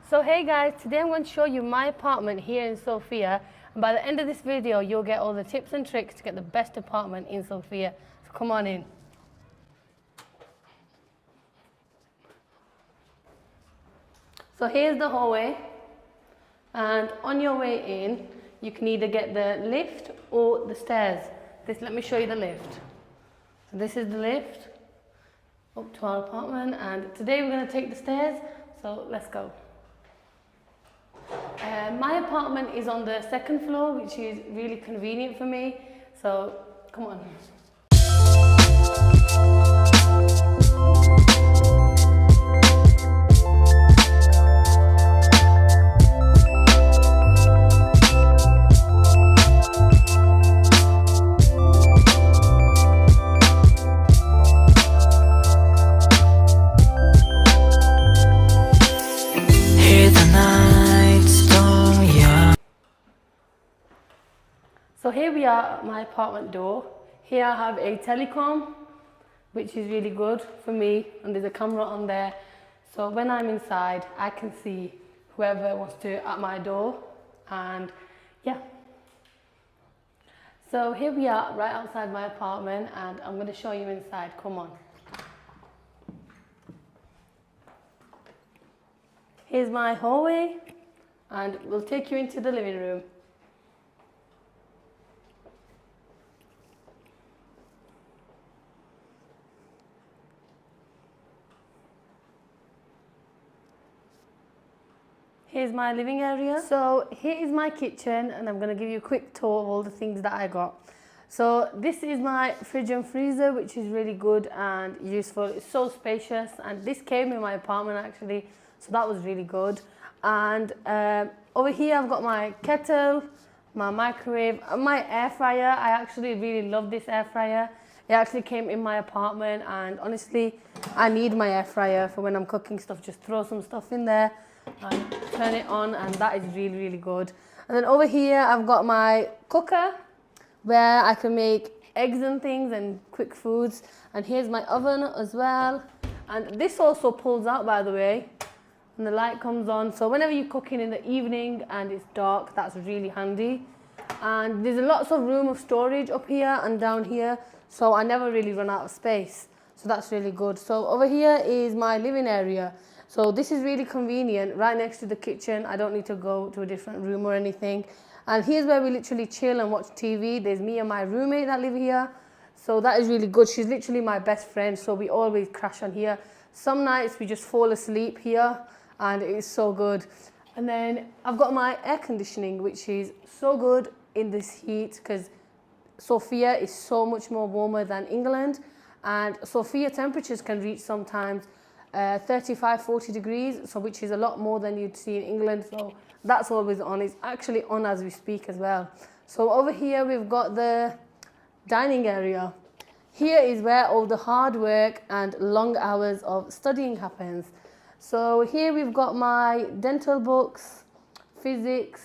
So hey guys, today I'm going to show you my apartment here in Sofia, and by the end of this video you'll get all the tips and tricks to get the best apartment in Sofia. So come on in. So here's the hallway, and on your way in you can either get the lift or the stairs. Let me show you the lift. So this is the lift up to our apartment, and today we're going to take the stairs, so let's go. My apartment is on the second floor, which is really convenient for me, so come on. So here we are at my apartment door. Here I have a telecom, which is really good for me, and there's a camera on there. So when I'm inside, I can see whoever wants to at my door, and yeah. So here we are right outside my apartment, and I'm going to show you inside. Come on. Here's my hallway, and we'll take you into the living room. Here's my living area. So here is my kitchen, and I'm going to give you a quick tour of all the things that I got. So this is my fridge and freezer, which is really good and useful. It's so spacious, and this came in my apartment actually, so that was really good. And over here I've got my kettle, my microwave, and my air fryer. I actually really love this air fryer. It actually came in my apartment, and honestly I need my air fryer for when I'm cooking stuff. Just throw some stuff in there and turn it on, and that is really, really good. And then over here I've got my cooker where I can make eggs and things and quick foods, and here's my oven as well. And this also pulls out, by the way, and the light comes on, so whenever you're cooking in the evening and it's dark, that's really handy. And there's lots of room of storage up here and down here, so I never really run out of space, so that's really good. So over here is my living area. So this is really convenient, right next to the kitchen. I don't need to go to a different room or anything. And here's where we literally chill and watch TV. There's me and my roommate that live here. So that is really good. She's literally my best friend, so we always crash on here. Some nights we just fall asleep here, and it's so good. And then I've got my air conditioning, which is so good in this heat, because Sofia is so much more warmer than England. And Sofia temperatures can reach sometimes 35-40 degrees, so which is a lot more than you'd see in England, so that's always on. It's actually on as we speak as well. So over here we've got the dining area. Here is where all the hard work and long hours of studying happens. So here we've got my dental books, physics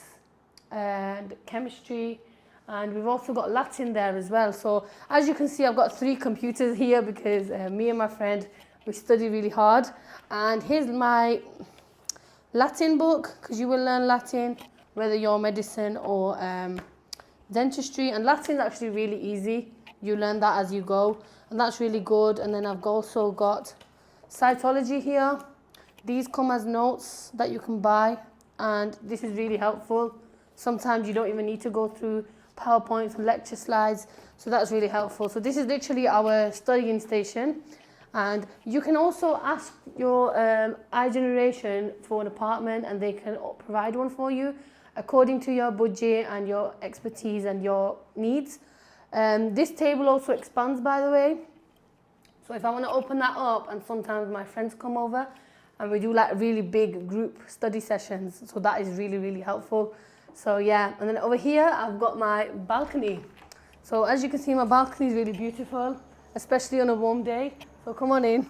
and chemistry, and we've also got Latin there as well. So as you can see, I've got 3 computers here because me and my friend, we study really hard. And here's my Latin book, because you will learn Latin whether you're medicine or dentistry, and Latin is actually really easy. You learn that as you go, and that's really good. And then I've also got cytology here. These come as notes that you can buy, and this is really helpful. Sometimes you don't even need to go through PowerPoints and lecture slides, so that's really helpful. So this is literally our studying station. And you can also ask your iGeneration for an apartment, and they can provide one for you according to your budget and your expertise and your needs. This table also expands, by the way. So if I want to open that up, and sometimes my friends come over and we do like really big group study sessions, so that is really, really helpful. So yeah, and then over here I've got my balcony. So as you can see, my balcony is really beautiful, especially on a warm day. So come on in.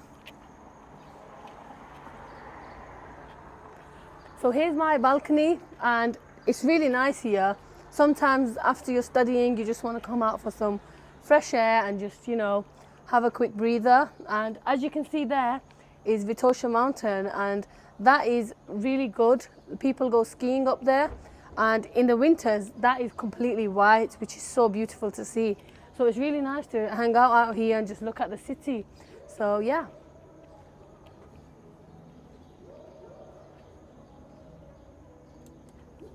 So here's my balcony, and it's really nice here. Sometimes after you're studying, you just want to come out for some fresh air and just, you know, have a quick breather. And as you can see, there is Vitosha Mountain, and that is really good. People go skiing up there, and in the winters that is completely white, which is so beautiful to see. So it's really nice to hang out here and just look at the city. So yeah.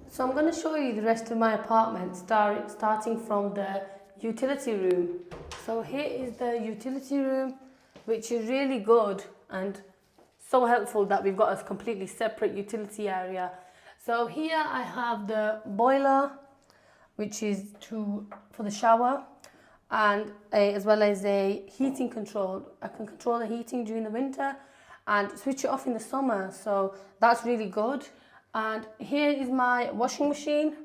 So I'm going to show you the rest of my apartment, starting from the utility room. So here is the utility room, which is really good and so helpful that we've got a completely separate utility area. So here I have the boiler, which is for the shower, and as well as a heating control. I can control the heating during the winter and switch it off in the summer, so that's really good. And here is my washing machine,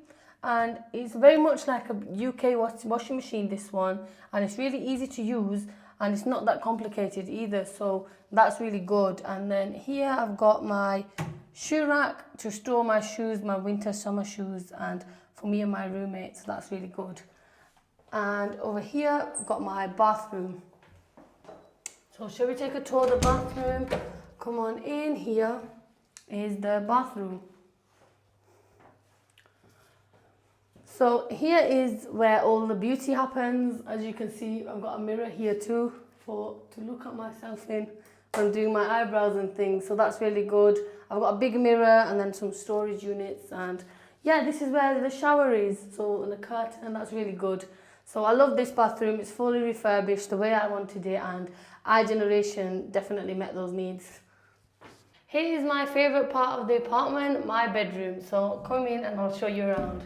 and it's very much like a UK washing machine, this one, and it's really easy to use and it's not that complicated either, so that's really good. And then here I've got my shoe rack to store my shoes, my winter summer shoes, and for me and my roommate, so that's really good. And over here I've got my bathroom. So shall we take a tour of the bathroom? Come on in. Here is the bathroom. So here is where all the beauty happens. As you can see, I've got a mirror here too to look at myself in when I'm doing my eyebrows and things, so that's really good. I've got a big mirror and then some storage units, and yeah, this is where the shower is, so and the curtain, and that's really good. So I love this bathroom. It's fully refurbished the way I wanted it, and iGeneration definitely met those needs. Here is my favourite part of the apartment, my bedroom. So come in and I'll show you around.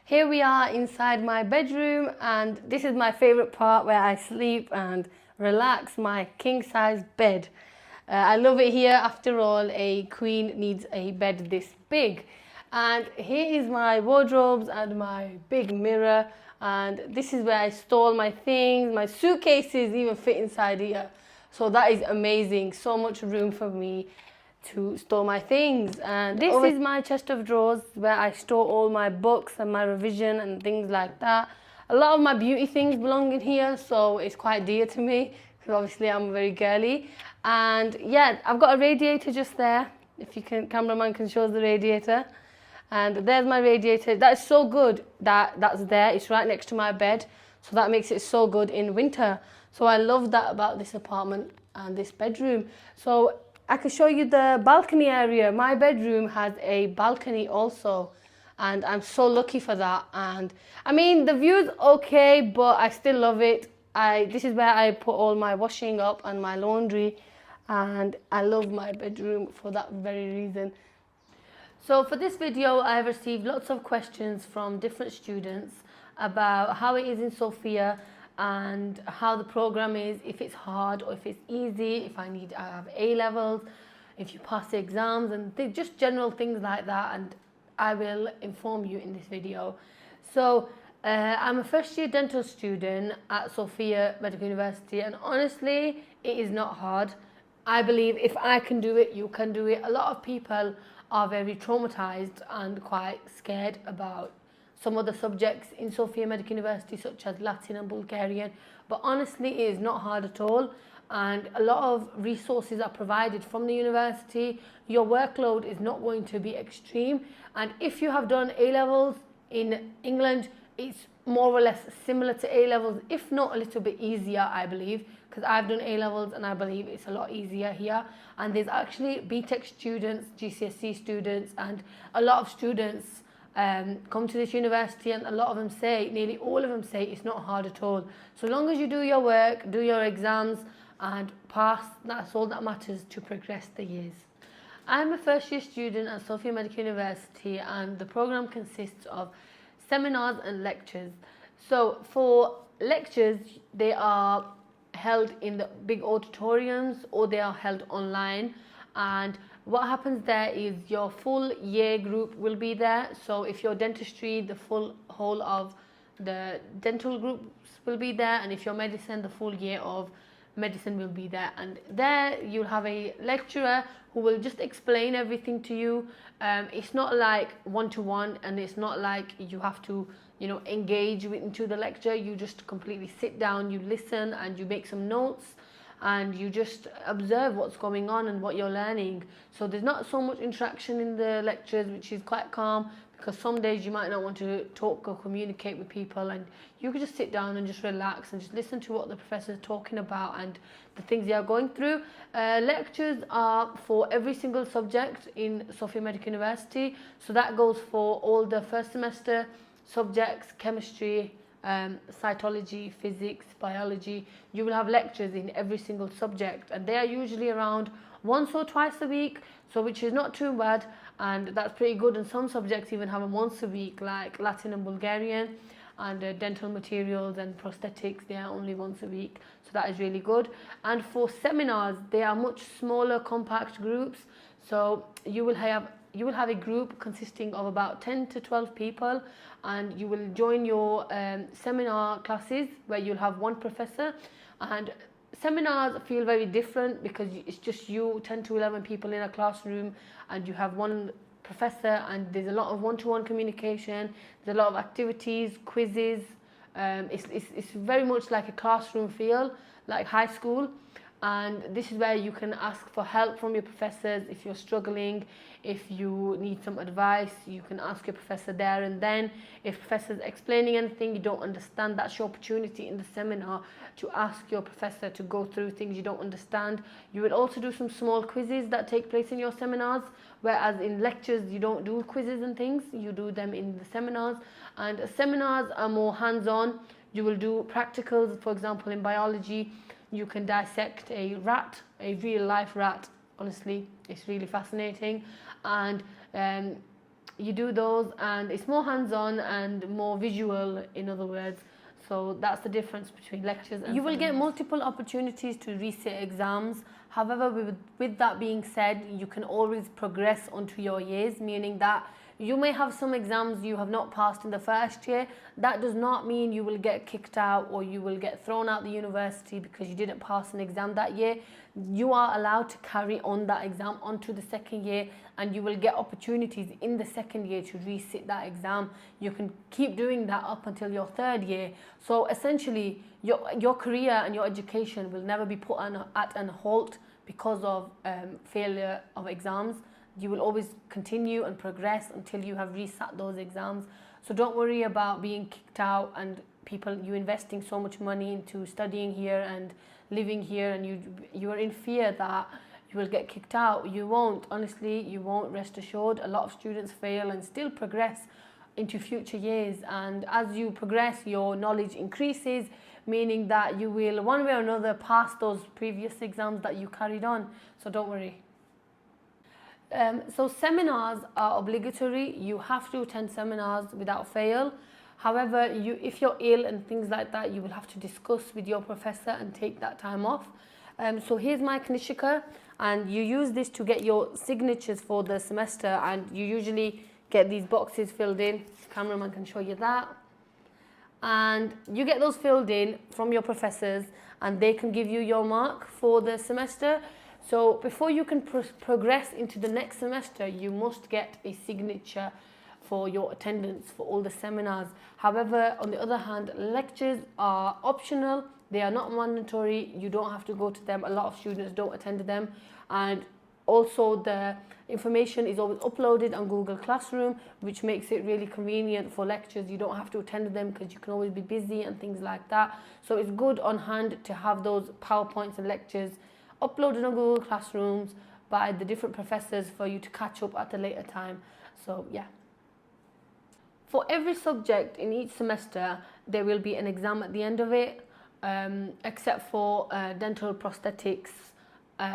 Here we are inside my bedroom, and this is my favourite part where I sleep and relax, my king-size bed. I love it here. After all, a queen needs a bed this big. And here is my wardrobes and my big mirror, and this is where I store my things. My suitcases even fit inside here, so that is amazing. So much room for me to store my things. And this is my chest of drawers where I store all my books and my revision and things like that. A lot of my beauty things belong in here, so it's quite dear to me because obviously I'm very girly. And yeah, I've got a radiator just there. If you can, cameraman can show us the radiator. And there's my radiator. That's so good that that's there. It's right next to my bed, so that makes it so good in winter. So I love that about this apartment and this bedroom. So I can show you the balcony area. My bedroom has a balcony also, and I'm so lucky for that. And I mean, the view's okay, but I still love it. This is where I put all my washing up and my laundry, and I love my bedroom for that very reason. So for this video, I have received lots of questions from different students about how it is in Sofia and how the program is, if it's hard or if it's easy, if I have A levels, if you pass the exams, and just general things like that, and I will inform you in this video. So I'm a first year dental student at Sofia Medical University, and honestly it is not hard. I believe if I can do it, you can do it. A lot of people are very traumatized and quite scared about some of the subjects in Sofia Medical University, such as Latin and Bulgarian, but honestly it is not hard at all, and a lot of resources are provided from the university. Your workload is not going to be extreme, and if you have done A levels in England, it's more or less similar to A levels, if not a little bit easier, I believe, because I've done A levels and I believe it's a lot easier here. And there's actually BTEC students, GCSE students, and a lot of students come to this university, and a lot of them say, nearly all of them say, it's not hard at all. So long as you do your work, do your exams and pass, that's all that matters to progress the years. I'm a first year student at Sofia Medical University, and the program consists of seminars and lectures. So for lectures, they are held in the big auditoriums or they are held online, and what happens there is your full year group will be there. So if you're dentistry, the whole of the dental groups will be there, and if you're medicine, the full year of medicine will be there. And there you'll have a lecturer who will just explain everything to you. It's not like one-to-one, and it's not like you have to engage into the lecture. You just completely sit down, you listen, and you make some notes, and you just observe what's going on and what you're learning. So there's not so much interaction in the lectures, which is quite calm, because some days you might not want to talk or communicate with people, and you could just sit down and just relax and just listen to what the professor is talking about and the things they are going through. Lectures are for every single subject in Sofia Medical University, so that goes for all the first semester subjects: chemistry, cytology, physics, biology. You will have lectures in every single subject, and they are usually around once or twice a week, so which is not too bad, and that's pretty good. And some subjects even have them once a week, like Latin and Bulgarian, and dental materials and prosthetics, they are only once a week, so that is really good. And for seminars, they are much smaller, compact groups, so you will have a group consisting of about 10 to 12 people, and you will join your seminar classes where you'll have one professor. And seminars feel very different because it's just you, 10 to 11 people in a classroom, and you have one professor, and there's a lot of one-to-one communication, there's a lot of activities, quizzes. It's very much like a classroom feel, like high school. And this is where you can ask for help from your professors. If you're struggling, if you need some advice, you can ask your professor there and then. If professor's explaining anything you don't understand, that's your opportunity in the seminar to ask your professor to go through things you don't understand. You will also do some small quizzes that take place in your seminars, whereas in lectures you don't do quizzes and things, you do them in the seminars. And seminars are more hands-on. You will do practicals. For example, in biology, you can dissect a rat, a real life rat. Honestly, it's really fascinating. And you do those, and it's more hands-on and more visual, in other words. So that's the difference between lectures and you will get multiple opportunities to resit exams. However, with that being said, you can always progress onto your years, meaning that you may have some exams you have not passed in the first year. That does not mean you will get kicked out or you will get thrown out the university because you didn't pass an exam that year. You are allowed to carry on that exam onto the second year, and you will get opportunities in the second year to resit that exam. You can keep doing that up until your third year. So essentially, your career and your education will never be put at an halt because of failure of exams. You will always continue and progress until you have resat those exams. So don't worry about being kicked out and you investing so much money into studying here and living here, and you are in fear that you will get kicked out. You won't. Honestly, you won't. Rest assured. A lot of students fail and still progress into future years, and as you progress, your knowledge increases, meaning that you will one way or another pass those previous exams that you carried on. So don't worry. So seminars are obligatory. You have to attend seminars without fail. However, if you're ill and things like that, you will have to discuss with your professor and take that time off. So here's my Knishika, and you use this to get your signatures for the semester, and you usually get these boxes filled in. Cameraman can show you that. And you get those filled in from your professors, and they can give you your mark for the semester. So before you can progress into the next semester, you must get a signature for your attendance for all the seminars. However, on the other hand, lectures are optional. They are not mandatory. You don't have to go to them. A lot of students don't attend them. And also the information is always uploaded on Google Classroom, which makes it really convenient for lectures. You don't have to attend them because you can always be busy and things like that. So it's good on hand to have those PowerPoints and lectures uploaded on Google Classrooms by the different professors for you to catch up at a later time. So yeah. For every subject in each semester, there will be an exam at the end of it, except for dental prosthetics,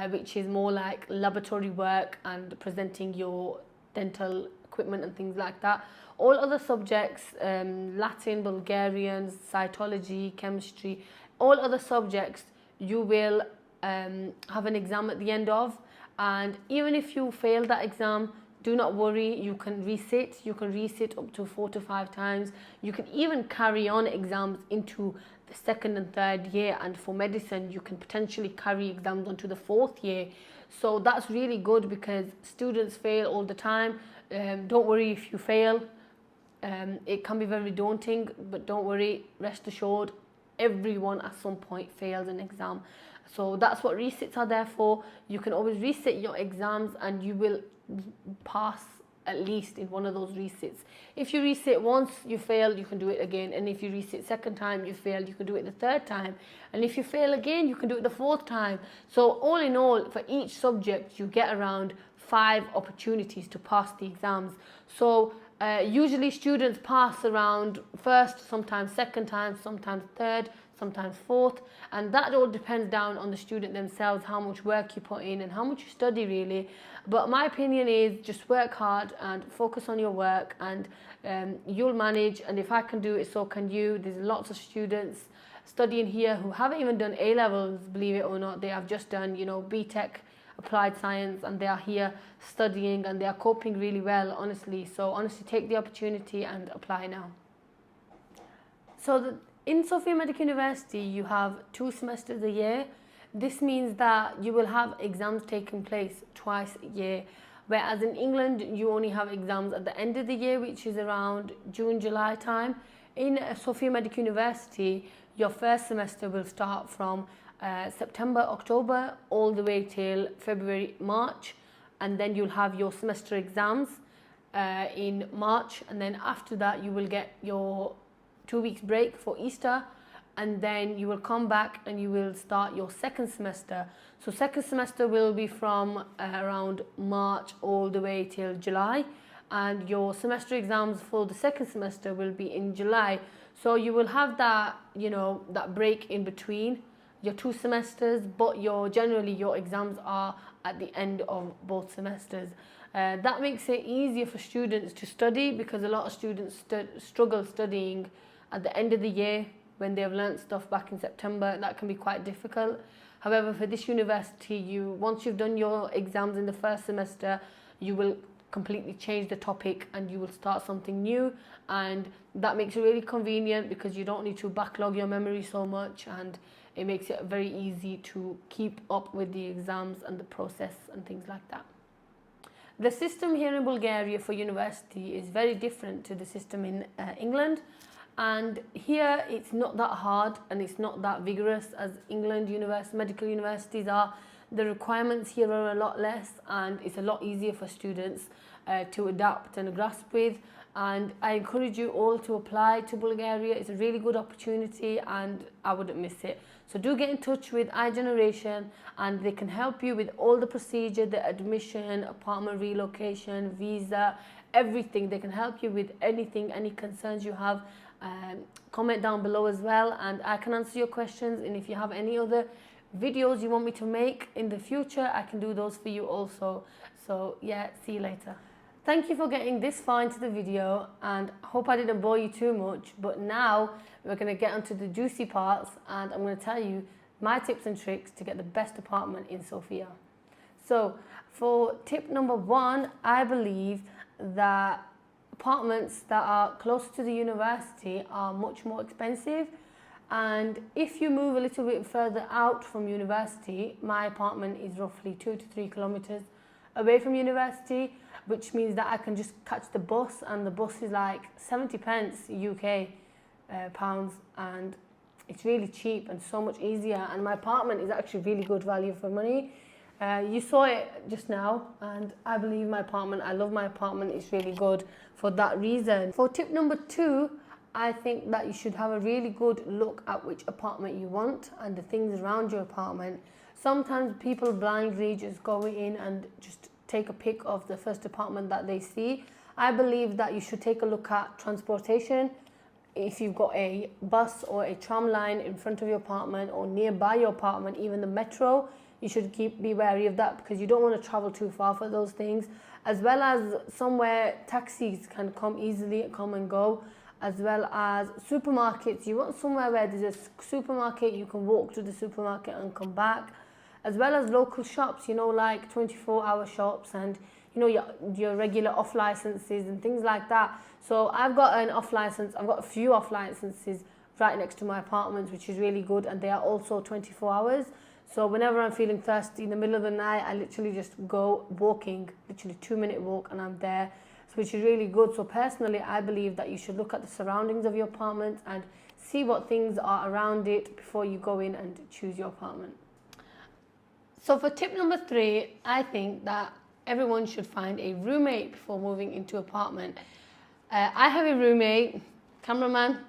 which is more like laboratory work and presenting your dental equipment and things like that. All other subjects, Latin, Bulgarian, cytology, chemistry, all other subjects, you will have an exam at the end of. And even if you fail that exam, do not worry, you can resit. You can resit up to 4 to 5 times. You can even carry on exams into the second and third year, and for medicine you can potentially carry exams onto the 4th year. So that's really good because students fail all the time. Don't worry if you fail. it can be very daunting, but don't worry, rest assured, everyone at some point fails an exam. So that's what resits are there for. You can always resit your exams and you will pass at least in one of those resits. If you resit once, you fail, you can do it again. And if you resit second time, you fail, you can do it the third time. And if you fail again, you can do it the fourth time. So all in all, for each subject, you get around 5 opportunities to pass the exams. So usually students pass around first, sometimes second time, sometimes third, sometimes fourth, and that all depends down on the student themselves, how much work you put in and how much you study really. But my opinion is just work hard and focus on your work, and you'll manage. And if I can do it, so can you. There's lots of students studying here who haven't even done A-levels, believe it or not. They have just done, you know, BTech, applied science, and they are here studying and they are coping really well, honestly. So honestly, take the opportunity and apply now. So in Sofia Medical University, you have 2 semesters a year. This means that you will have exams taking place twice a year, whereas in England, you only have exams at the end of the year, which is around June, July time. In Sofia Medical University, your first semester will start from September, October, all the way till February, March, and then you'll have your semester exams in March, and then after that you will get your 2 weeks break for Easter, and then you will come back and you will start your second semester. So second semester will be from around March all the way till July, and your semester exams for the second semester will be in July. So you will have that, you know, that break in between your 2 semesters, but generally your exams are at the end of both semesters. That makes it easier for students to study, because a lot of students struggle studying at the end of the year when they have learnt stuff back in September. That can be quite difficult. However, for this university, once you've done your exams in the first semester, you will completely change the topic and you will start something new, and that makes it really convenient because you don't need to backlog your memory so much, and it makes it very easy to keep up with the exams and the process and things like that. The system here in Bulgaria for university is very different to the system in England, and here it's not that hard and it's not that vigorous as England medical universities are. The requirements here are a lot less, and it's a lot easier for students to adapt and grasp with. And I encourage you all to apply to Bulgaria. It's a really good opportunity and I wouldn't miss it. So do get in touch with iGeneration, and they can help you with all the procedure, the admission, apartment relocation, visa, everything. They can help you with anything, any concerns you have. Comment down below as well, and I can answer your questions. And if you have any other videos you want me to make in the future, I can do those for you also. So yeah, see you later. Thank you for getting this far into the video, and I hope I didn't bore you too much, but now we're going to get onto the juicy parts, and I'm going to tell you my tips and tricks to get the best apartment in Sofia. So for tip number 1, I believe that apartments that are closer to the university are much more expensive, and if you move a little bit further out from university, my apartment is roughly 2 to 3 kilometers away from university, which means that I can just catch the bus, and the bus is like 70 pence UK pounds, and it's really cheap and so much easier. And my apartment is actually really good value for money. You saw it just now, and I believe my apartment, I love my apartment, it's really good for that reason. For tip number 2, I think that you should have a really good look at which apartment you want and the things around your apartment. Sometimes people blindly just go in and just take a pic of the first apartment that they see. I believe that you should take a look at transportation. If you've got a bus or a tram line in front of your apartment or nearby your apartment, even the metro, you should be wary of that, because you don't want to travel too far for those things. As well as somewhere taxis can come easily, come and go. As well as supermarkets. You want somewhere where there's a supermarket, you can walk to the supermarket and come back. As well as local shops, you know, like 24-hour shops, and you know, your regular off licenses and things like that. So I've got an off license, I've got a few off licenses right next to my apartment, which is really good, and they are also 24 hours. So whenever I'm feeling thirsty in the middle of the night, I literally just go walking, literally 2-minute walk, and I'm there. So which is really good. So personally, I believe that you should look at the surroundings of your apartment and see what things are around it before you go in and choose your apartment. So for tip number 3, I think that everyone should find a roommate before moving into an apartment. I have a roommate, cameraman.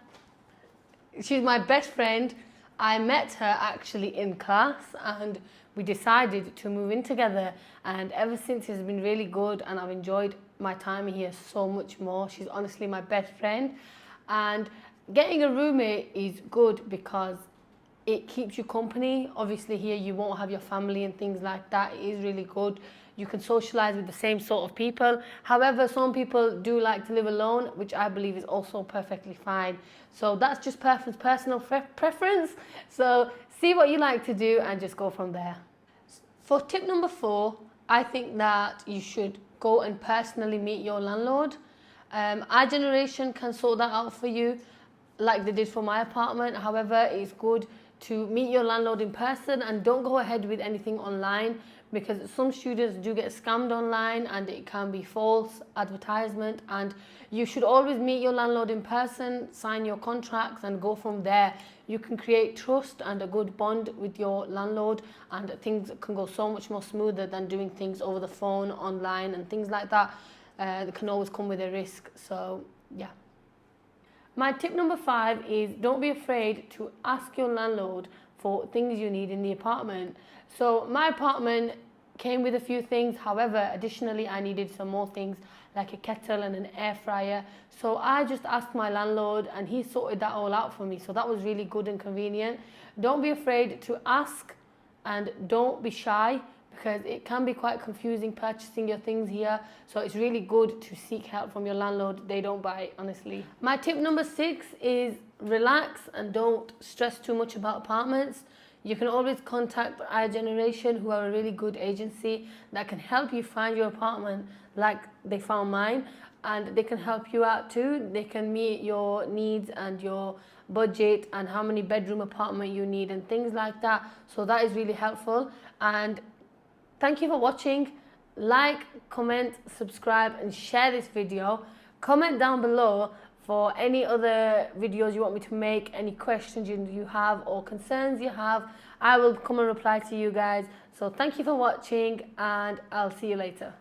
She's my best friend. I met her actually in class and we decided to move in together, and ever since it's been really good and I've enjoyed my time here so much more. She's honestly my best friend, and getting a roommate is good because it keeps you company. Obviously here you won't have your family and things like that. It is really good. You can socialize with the same sort of people. However, some people do like to live alone, which I believe is also perfectly fine. So that's just personal preference. So see what you like to do and just go from there. For tip number 4, I think that you should go and personally meet your landlord. iGeneration can sort that out for you like they did for my apartment. However, it's good to meet your landlord in person and don't go ahead with anything online, because some students do get scammed online and it can be false advertisement, and you should always meet your landlord in person, sign your contracts and go from there. You can create trust and a good bond with your landlord, and things can go so much more smoother than doing things over the phone, online and things like that. That can always come with a risk. So yeah. My tip number 5 is don't be afraid to ask your landlord for things you need in the apartment. So my apartment came with a few things. However, additionally, I needed some more things like a kettle and an air fryer. So I just asked my landlord and he sorted that all out for me. So that was really good and convenient. Don't be afraid to ask and don't be shy, because it can be quite confusing purchasing your things here. So it's really good to seek help from your landlord. They don't bite, honestly. My tip number 6 is relax and don't stress too much about apartments. You can always contact iGeneration, who are a really good agency that can help you find your apartment like they found mine, and they can help you out too. They can meet your needs and your budget and how many bedroom apartment you need and things like that. So that is really helpful. And thank you for watching. Like, comment, subscribe and share this video. Comment down below for any other videos you want me to make, any questions you have or concerns you have. I will come and reply to you guys. So thank you for watching and I'll see you later.